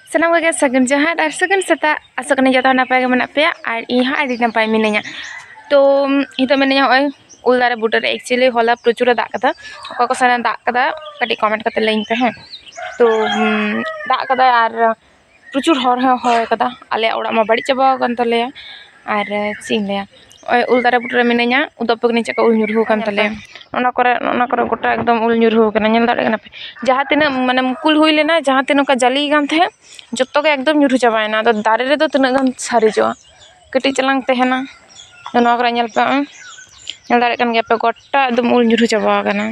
Senang banget sagun jahat dan sagun serta asoknya jatuh napai ke mana pea আর ইহা আদি নাপাই মিনাইয়া তো হিতো মিনাইয়া ওই উলদারে বুটারে एक्चुअली होला প্রচুর দাগ কাদা অকয় কো সানা দাগ কাদা কাটি কমেন্ট কাতে লাইন पे हैं तो দাগ কাদা আর প্রচুর হর হয় কাদা আলে ওড়া মা বাড়ি চাবা কান তলে আর চিং লেয়া ওই উলদারে বুটারে মিনাইয়া উদপক নিচে কা উল ñurhu kan tale ona kore gota ekdom ul ñurhu kana ñel dare kana jaha tina mane mukul hui lena jaha tina ka jali gan the joto ge ekdom ñurhu chabaina ado dare re do tina gan sari jo keti chalang tehena ona kore ñel pe ñel dare kan ge pe gota ekdom ul ñurhu chaba kana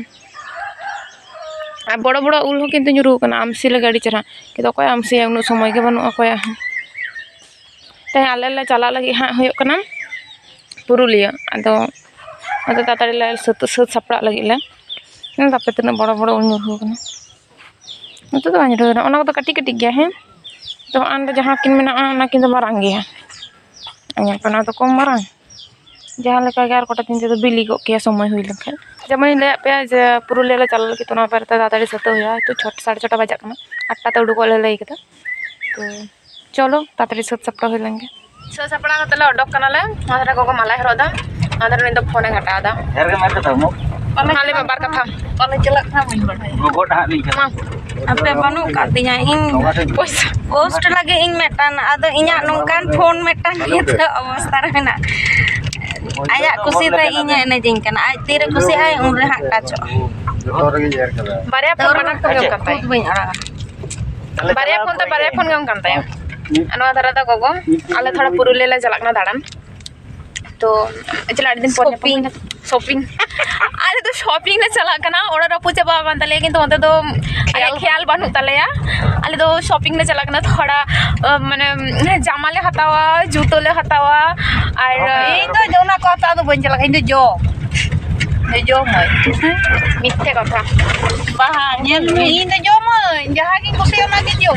আর বড় বড় উল কিন্তু ñurhu kana আমসি le গাড়ি চরা কিন্তু কয় আমসি উনো সময় ge banu কয় তাই আলে চালা লাগি হা হয়ো kana पुरुलिया अदो ताताड़ी ले सत सापड़ा लगे ले तापे तना बड़ा बड़ा उल ñurhu kana नतो तो ñurhu ना ओना को कटी कटी गया है तो आंदो जहां किन मेना ओना किन तो मारांग गया अñal पना तो कम मारांग जहां लेका गार कोटा दिन तो बिली को के समय हुई लखन जमन ले पे जे पुरुलिया ले चल लगे तो ना पर ताताड़ी सत होया तो 6:30 बजा कना 8टा तो उडुको ले लई कता तो चलो ताताड़ी सत सापड़ा होई लेंगे सो सपड़ा तले अडक कनाले आधरा को माला हरोदा आधरा नि तो फोन घटादा हेर के मारते तमो ओने हाले बार कथा ओने चलक था मुई बढाई गोट हाथ नी आपे बनु कातिया इन पैसा पोस्ट लगे इन मेटान आदो इnya नोंकान फोन मेटान gitu अवस्था रहना आया खुशी ते इnya ने जिंग kana aj tire खुशी ay umre hak kaco बारे फोन बना को कता बई ara बारे फोन गम कंता अनवा धरा दा गोगो आले थोड़ा पुरुलिया ले चलकना दाड़ान तो चला दिन शॉपिंग आले तो शॉपिंग ने चला कना ओड़ा रपु चबा बन तले किंतु ओते तो ख्याल बानु तलेया आले तो शॉपिंग ने चला कना थोड़ा माने जामा ले हतावा जूतो ले हतावा और इन तो जोना कथा तो बन चला इन तो जो मय मिथ्या कथा बाहा इन तो जो मय जहां की खुशी ओना के जो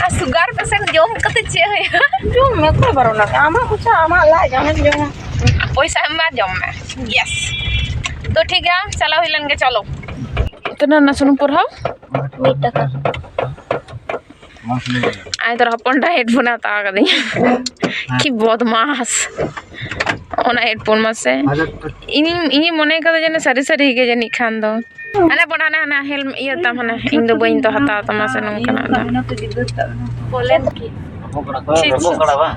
आ सुगर पेशेंट जोम कते चे है जो मैं को बरोना आमा कुछ आमा ला जाने जो पैसा हम जम में यस तो ठीक है चला हिलन के चलो इतना ना सुन पर हो मीटा का आई तो अपन हेडफोन आता कदी कि बदमाश ओना हेडफोन मसे इनी मने कदा जने सरी सरी के जनी खान दो अने बडाना ना हेल ये त मने इन दो बइन तो हता तमा से नम कना दा बोले की रोकड़ा बा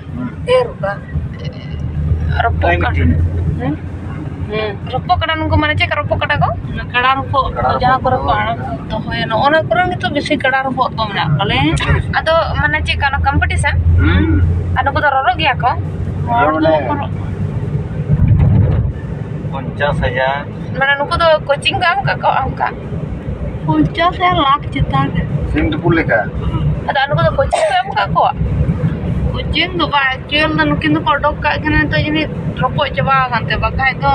ए रुका रपो कड़ा नुको माने चे रपो कड़ा को कड़ा रुपो जहां पर पाण तो होय न ओना करन तो बेसी कड़ा रुपो तो मना कले अदो माने चे कानो कंपटीशन अनु को रोरो गया को 50,000 माने नुको तो कोचिंग का हमका 50 लाख चिता सिंध पुलिका अदो अनु को तो कोचिंग का हमका को कुचिंग तो बा चेल न नुकिन तो डॉक का कने तो जनी रपो चबा कांते बकाय तो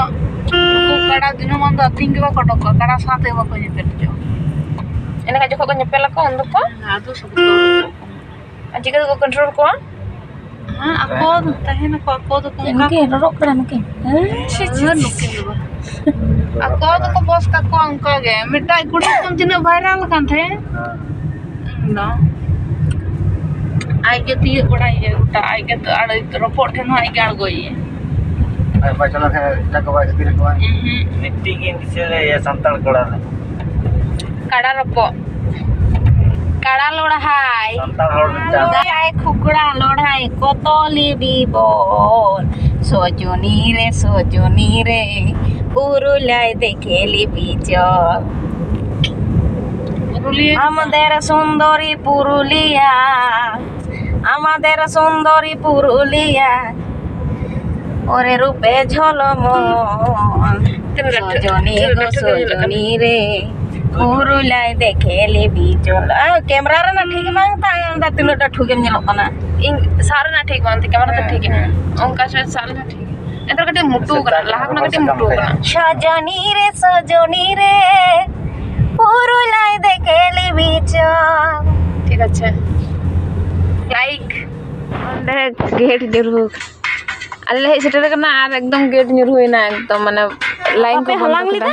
को कड़ा दिन मन तो थिंग बा डॉक कड़ा साथे बा को जेपेल जो एने का जो को nyepel ko undo ko आदो सब तो aji ka ko control ko हां ako tahen ako तो के रok करा नुके नुकिन ako तो बस का को अंका गे मिटाई कुड़ी तुम जने वायरल कांथे ना आई के ती बड़ा ये उठा आई के तो आड़ रिपोर्ट है ना आई के आड़ गई है ay bacala है जगवा स्थिर को मीटिंग इन किसे ये संताल कोड़ा kada ropo kada lodhai Santal होड़ गाय खुकड़ा लड़ाई कतली बिबल सजनी रे पुरुलिया देखेली बिचल আমাদের সুন্দরী পুরুলিয়া ওরে রূপে ঝলমল সজনী রে পুরুলিয়া देखेली बिचल कैमरा रे ना ठीक मांगता है तीनोटा ठुकेम ñelok kana इन सारे ना ठीक बनते कैमरा तो ठीक है उनका शायद सारे ना ठीक है एतर कटे मुटु करा लाहा ना कटे मुटु करा सजनी रे पुरुलिया देखेली बिचल ठीक আছে लाइक देख गेट जरूर अल्लाह सेटर करना আর একদম গেট নির হই না একদম মানে লাইন को halang lida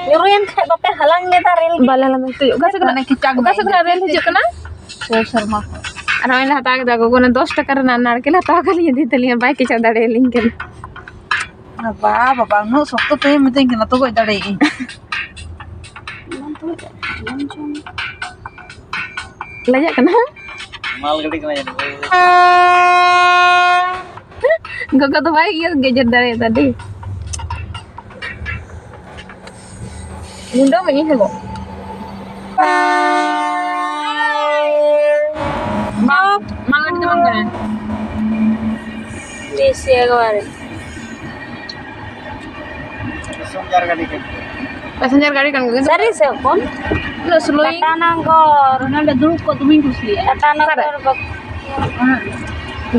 nyuruhin kay bape halang lida rel बाला ला तो ओका से रेल हिजु कना शर्मा और हमें हता के दागो कोने 10 टका रे नारकेल हता के लिए दी तलिया बाइक के दाड़े लिंक के बाबा नो सख्त पे मिते के ना तो कोई दाड़े लजा कना माल गड़ी कना जाने गगा तो भाई ये गेजर दाड़े दादी मुंडो में है वो माल गड़ी तो बंद करें बेसे एकबारे संचार गाड़ी के पैसेंजर गाड़ी kan gitu सरी से कौन lo slow टाटानगर नले दुरुक को तुम कुसली टाटानगर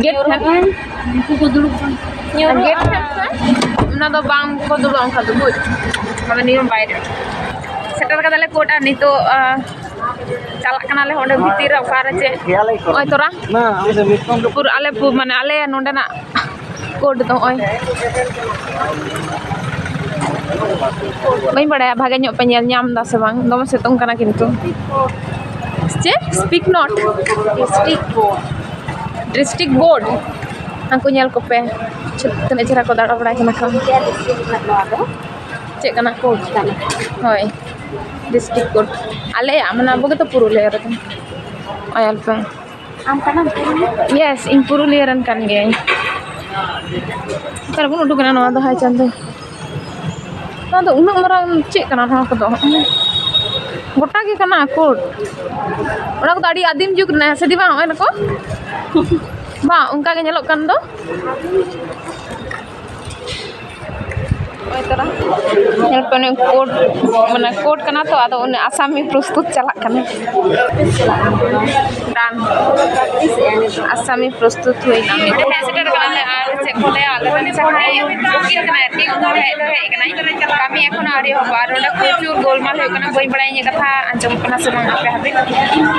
get kan को दुरुक get kan na do bang ko do bang ka do bud mane niyo bayre setar ka dale kota nito chalak kana le honde bhitir okare che खेला ही oi tora ना हम से mitten pur ale mane ale nonde na code do oi bain badaya bhaga nyok pe nyel nyam da se bang dome setong kana kintu che speak not district board aku nyel ko pe tene cara ko dara bada kana kam cek kana code kana hoi district code ale amana boge to Purulia re ayal pe am kana yes in Purulia ran kan ge kar pun udu kana no da hai chan na do unang marang cek kana ha ko do gota ge kana code ona ko adi adim juk na sedi bang oi nako ba unka ge nyelok kan do oi tora nyel pene code mane code kana to ado une asami prostut chalak kana dan asami prostut hoi na mite setar kana le ar che kole ale ne chakai bukil kana ti unor he kana kami ekhon ari hoba ar oda prochur golmal hoy kana boi badai ni katha anjom kana se bang ape habe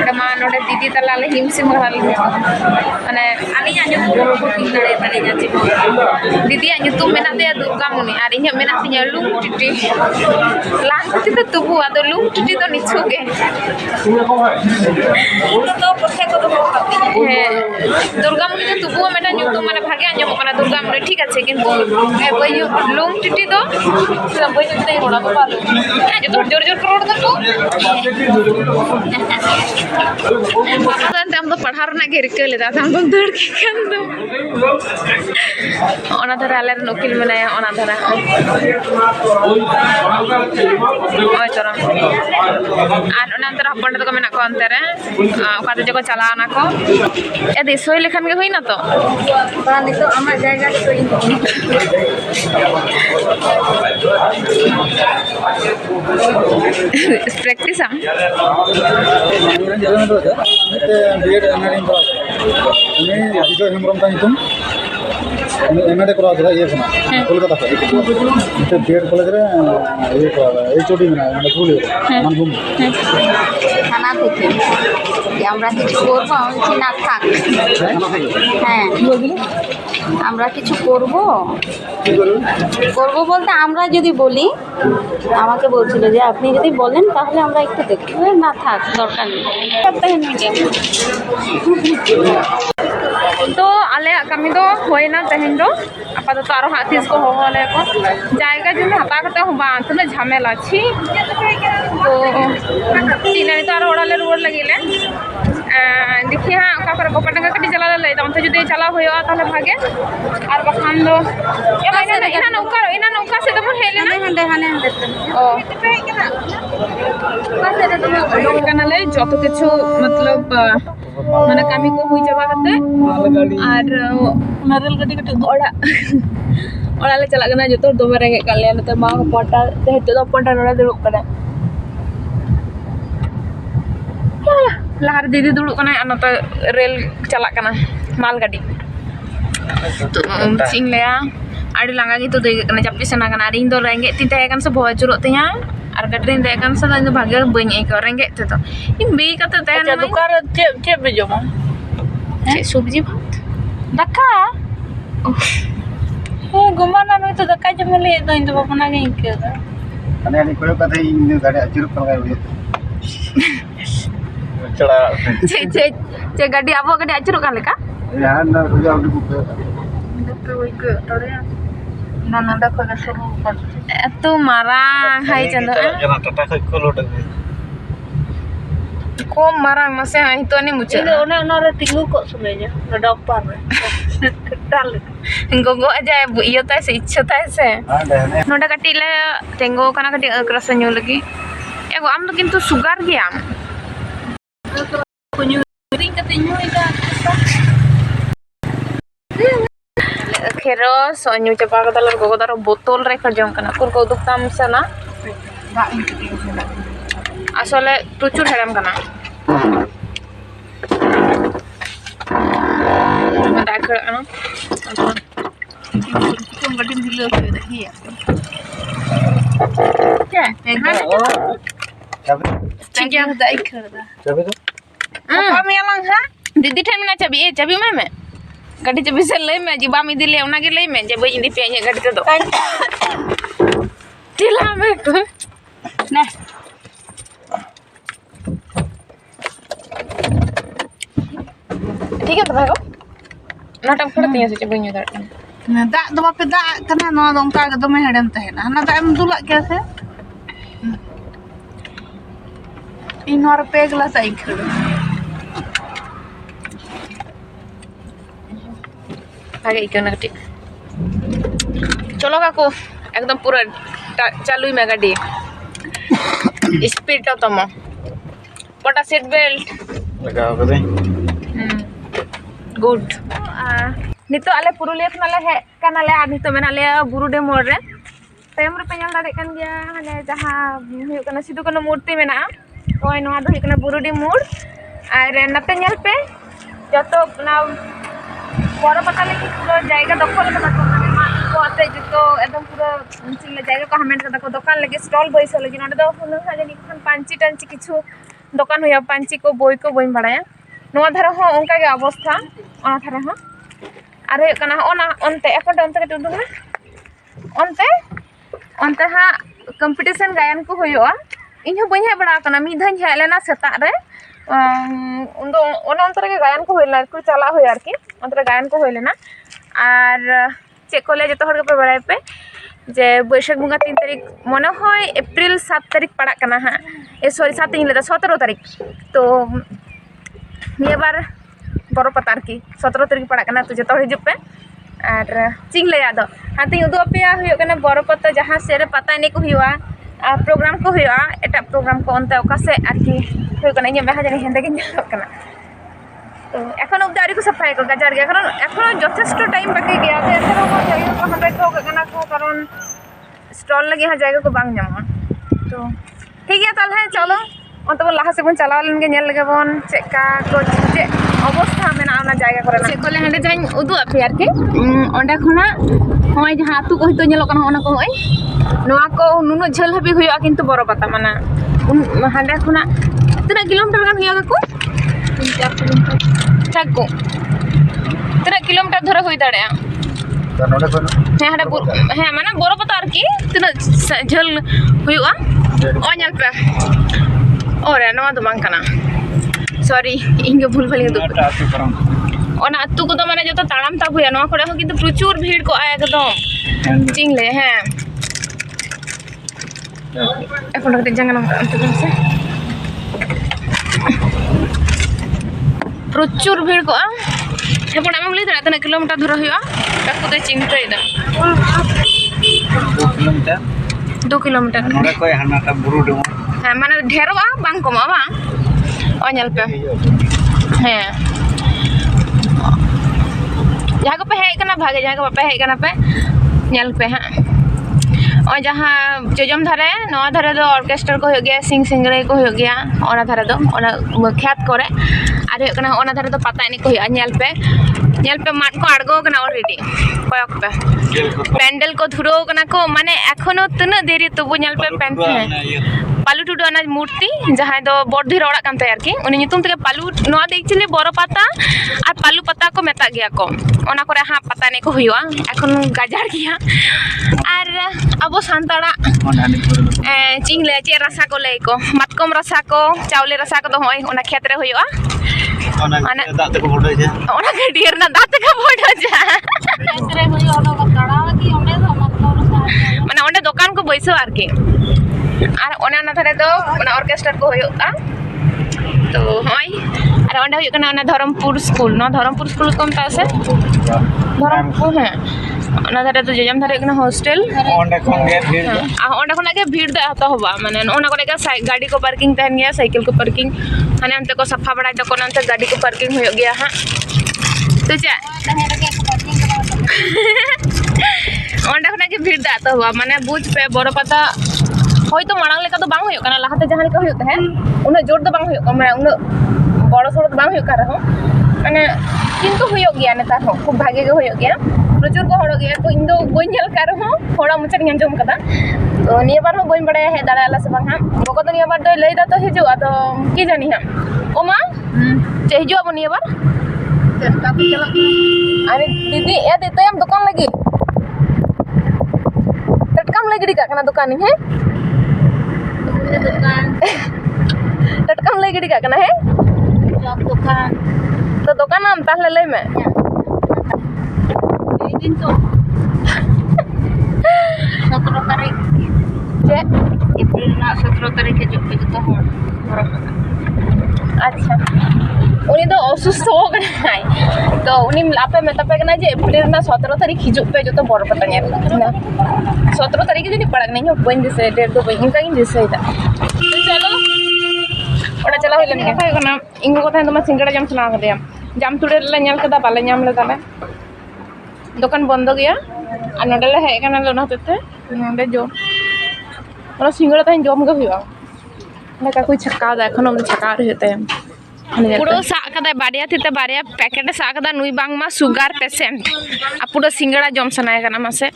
oda ma node didi tala le himsim garal mane ani anjom booking dare tale jachi didi anyutum mena de Durga Muni ar inya mena tinya lung titi lang titi to tubu ado lung titi to nichuge to pothe ko do Durga Muni to tubu mena nyutum mane bhage anjom kana Durga Muni ঠিক আছে কিন্তু বই লুং TT তো বই TT রোড়া তো ভালো আজ তো জোর জোর রোড তো हम तो पढ़ा रहा के रिके लेता था हम दौड़ के kan do ona dhara aler nokil menaya ona dhara oi tora ar ona dhara hopon to mena ko antere okate joko chala na ko e desoi lekhan ge hoina to ba ni to amar jayga to practice am BEd MEd इन करा मैं विजय हेमब्रम का नितुम MEd करा था ये सुना कोलकाता से तो बीएड कॉलेज रे ये करा एचओडी में ना पुली मानभूम থানা থেকে যে আমরা কিছু করবো আমি না থাক হ্যাঁ আমরা কিছু করব করব বলতে আমরা যদি বলি আমাকে বলছিল যে আপনি যদি বলেন তাহলে আমরা একটু দেখব না থাক দরকার নেই तो आले कमी तो होना तेहन दो आपातत आरो हाथिस को होले को जायगा जो हता करते हो बांत ने झमेला छी तो तीन तो आरो ओडाले रोड लगिले देखिए हाँ का पर गोपटंगा कटी चला ले तो अंत जदि चला होयो ताले भागे और बखान दो इना नौका से तो हेले ना हाने ओ kana le joto kichu matlab mane kami ko hui jaba kate ar नारियल गड्डी कटे ora le chalak kana joto dome renge kale nate ma ko pota te hete do pota nora duruk kana lahar didi duruk kana anata rel chalak kana mal gadi to sing le adi langa gitu de kana japi sena kana ring do renge tinta kan se boy juruk tinya ar gadrin de kan se dan bhage bany ek renge te to in be kate te अच्छा दुकान चे पे जमा sabji bhat दक्का ओ गुमाना में तो दक्का जमा ले तो इन तो बपना के इनके अने कोई कथा इन गाड़ी अचुर पर गए चढ़ा चे गाड़ी अब गाड़ी आचुर kan leka यहाँ ना रुझान को etu marang hai chando jangan tata kau kalau dah ko marang mase itu ani mucha tinggu kok sebenarnya ada apa gogo aja bu iyo tai se ichha tai se ada ni noda kati le tengo kana kati rasa nyu lagi ego am do kintu sugar gya ring katanya itu khero so nyu chapa ka dalar gogo daro botol re khajam kana kur ko duktam sana asole prochur heram kana mata khara kana तुम गड्डी में दिलो के देखिए क्या ठीक है दाई करदा चाबी तो apa mi alang ha didi than mena cabi me gadi cabi se lay me jiba mi dile ona ge lay me je boi indi pe nya gadi te do tila me ko nah ठीक है तो भाई को नाटक करते हैं से बन्यो दर nah dak do bape dak kana no dong ka do me hedam tahena hana dak em dulak ke se in और पे ग्लास आई कर आगे इकन गटी चलो काको एकदम पूरा चालू में गाड़ी स्पीड तो तम पटा सीट बेल्ट लगा हो गए गुड नितो आले पुरुलिया खनाले हे कनाले आ नितो मेनाले बुरुडे मोड़ रे तयम रे पेनल दाड़े कन गया हने जहां हुयो कना सिदु कना मूर्ति मेना ओय नोआ दो हुयो कना बुरुडी मोड़ और नते नेल पे जतो ना बड़ा पता ले कि पूरा जायगा दखल कना को माने मा को आते जतो एकदम पूरा चिल्ले जायगा को हमें कदा को दुकान लगे स्टॉल बइस लगे नडे दो हुन जानि खन पांची टांची किछु दुकान होया पांची को बोई को बइन बाड़ाया नोआ धारा हो ओंका गे अवस्था ओना धारा हो आरे कना ओना ओनते एकोटे ओनते के उदुना ओनते हा कंपटीशन गायन को होयोआ इन्हो बइन हे बड़ा कना मी धन हे लेना सेता रे उन अंतर के गायन को होइला को चला होय आरकी अंतर गायन को होइलेना आर चे कोले जतो हर के बड़ाय पे जे बैशाख बुंगा 3 तारीख मने होय अप्रैल 7 तारीख पड़ा कना हा ए सॉरी 7 दिन लेदा 17 तारीख तो ये बार बरो पतार की 17 तारीख पड़ा कना तो जतो हिजुप पे और चिंग ले आदो हाथी उदु पे हुयो कना बरो पता जहां सेरे पता ने को हुआ प्रोग्राम को हुआ एटा प्रोग्राम को अंते ओका से आरकी हुयो कना इᱧ बेहा जानि हेंदे के ᱧᱮᱞᱚᱜ कना तो এখন অবধি আরি को সাফাই को গাজার গে কারণ এখন যথেষ্ট টাইম বাকি গিয়া আছে এছাড়াও আমার জায়গা को হাতে को কানা को কারণ স্টল লাগি হা জায়গা को बांग ᱧᱟᱢᱚᱜᱼᱟ तो ठीक है ताले चलो अंत बन लहा से बन चलाव लेन गे नेल लगे बन चेका को चे अवस्था मेना ओना जायगा करे से कोले हंडे जाइन उदु आपे आरकी ओंडे खना होय जहां आतु को हितो नेलो कना ओना को होय नोआ को नुनो झल हबी हुयो किंतु बरो पता माना हंडे खना तना किलोमीटर गान हुयो को 3-4 किलोमीटर थाको तना किलोमीटर धरे होई दाड़े नोडे को हे हंडे हे माने बरो पता आरकी तना झल हुयो ओ नेल पे और नोआ दो बांग कना सॉरी इंगे भूल भली दो ओना अत्तु को तो माने जतो ताड़ाम ताब हुया नोआ कोडे हो किंतु प्रचुर भीड़ को आया एकदम चिंग ले हैं এখন কত জায়গা নাম अंत से प्रचुर भीड़ को हेपन आम लै दाड़ा तना किलोमीटर धर हुआ ताको तो चिंता इदा 2 किलोमीटर नोडे को हानाटा बुरुडी मोड़ हाँ माने ढेरवा बांग कमा बा ओ नेल पे हैं जहाँ को पे हेज कना भागे जहाँ को पे हेज कना पे नेल पे हाँ और जहाँ जोजम धारे नवा धारे दो ऑर्केस्ट्रा को हो गया सिंगरे को हो गया ओना धारे दो ओना ख्यात करे आरे कना ओना धारे दो पता नहीं को हो नेल पे माट को आड़गो कना ऑलरेडी कोयक पे पैंडल को धुरो कना को माने एखोनो तना देरी तबु नेल पे पेंट है पालू टुडू अना मूर्ति जहाँ दो बड़धीर ओड़ा कान तयार की उनी नितुम तके पालू नवा दे एक्चुअली बरो पता और पालू पता को को मेता गया को ओना करे हाँ पता नहीं को हुआ एखन गाजार गया और अब सांताड़ा चिंग ले चे रसा को ले को मतकम रसा को चावले रसा को तो होय ओना खेत रे हुआ ओना दाते को फोटो जे ओना गडियर ना दाते का फोटो जा खेत रे हुई ओना को तड़ा की ओंडे तो मतकम रसा माने ओंडे दुकान को बैसो आर के और ओना ना धरे तो ओना ऑर्केस्ट्रा को होता तो होय और ओंडे हुई कना ओना धरमपुर स्कूल ना धरमपुर स्कूल को मता से धरमपुर है ओना धरे तो जजम धरे कना हॉस्टल ओंडे खन गे भीड़ आ ओंडे खना के भीड़ दे हता होबा माने ओना कोरे के गाड़ी को पार्किंग तहन गया साइकिल को पार्किंग हाने अंते को सफा बड़ा तो कोन अंते गाड़ी को पार्किंग हो गया हां तो चा ओंडे खना के भीड़ दे हता होबा माने बुझ पे बड़ पता होय तो मांग लेका तो बांग होय कना लाहाते जहां लेका होय तहे उना जोर तो बांग होय माने उना बड़ सड़ तो बांग होय का रहो माने किंतु होय गया नेतार हो खूब भागे के होय गया प्रचुर को हड़ गया तो इन दो गोई नेल का रहो होड़ा मुचर अंजम कदा तो निया बार हो गोई बड़ा है दाड़ा आला से बांग हम बको तो निया बार दो लई दा तो हिजु आ तो की जानी हम ओमा चे हिजु अब निया बार अरे दीदी ए देते हम दुकान लगी टटकाम लगी का कना दुकान है दुकान टटकाम लई गिडी का कना है जब दुकान तो दुकान नाम ताहले लई में दिन तो 17 तारीख चे अप्रैल ना 17 तारीख के जो तो हो अच्छा उनी तो असुस्थ हो गए तो उनी लापे में तपे कना जे अप्रैल ना 17 तारीख हिजु पे जो तो बड़ पता ना 17 तारीख जनी पड़क नहीं हो बन जैसे डेट तो बन का जैसे था तो चलो ओड़ा चला होइलन के खाय कना इंगो कथा तो सिंगड़ा जम सुना कदे जाम तुड़े ले नेल कदा बाले नाम ले ताले दुकान बंद गया और नडले हे कना लोना होते नडे जो ओना सिंगड़ा तहन जम गे हुआ ना का कोई छक्का दा एखन हम छक्का रहते हैं पुरो सा कदा बारिया थीते बारिया पैकेट सा कदा नुई बांग मा सुगार पेशेंट आ पुरो सिंगड़ा जम सनाय कना मासे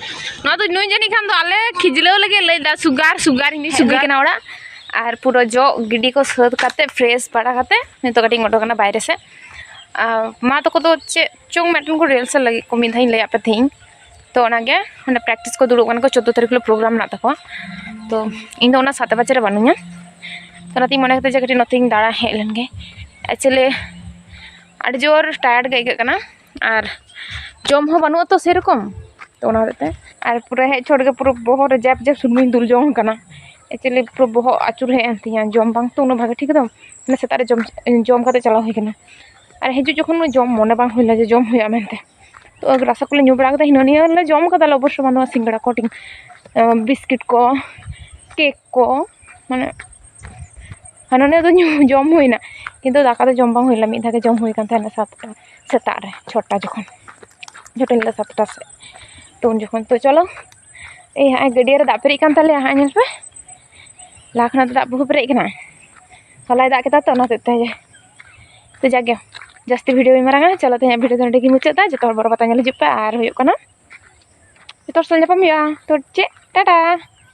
ना तो नुई जनी खान तो आले खिजलेव लगे लई दा सुगार हिनी सुगी कना ओड़ा और पूरा जो गिडी को सद करते फ्रेश पड़ा करते नहीं तो कटिंग ओडो कना बाहर से मा तो को चे चोंग मेटन को रिहर्सल लगे को मिद हई लई पे थी तो ओनागे माने प्रैक्टिस को दुड़ुब को 14 तारीख प्रोग्राम ना तको तो इन दो 7 बजे रे बानुया तो नाती मने कते जगटी नथिंग दाड़ा हेलन गे एक्चुअली आड़ी जोर टायर्ड गई कना और जम हो बानु तो सेरकम तो ओना होते और पूरा हे छोड़ के पूरा बहुत जैप जैप सुनमी दुल जम कना एक्चुअली पूरा बहुत आचुर हे अंतिया जम बांग तो उन भागे ठीक दम माने सेतारे जम करते चला होई कना और हिजु जखन जम मने बांग होइला जे जम होया मेनते तो रसा को न्यू बड़ा कदा हिननिया ले जम कदा अवश्य बानुआ सिंगड़ा कोटिंग बिस्किट को केक को माने हानने तो जम होइना किंतु दाका तो जम बांग होइला मिद धागे जम होई कान थाने 7टा सेता रे 6टा जखन जटन 7टा से तो उन जखन तो चलो ए हाय गडिया रे दा पेरी कान ताले हाय नेल पे लाखना तो दा बहु पेरे कना हलाय दा केता तो ना तेते तो जागे जास्ती वीडियो मारांगा चलो ते वीडियो नोडे की मुचादा जतो बड़ पता नेल हिजुप पे आर होयो कना जतो सल ᱧᱟᱯᱟᱢ हुआ तो चे टाटा।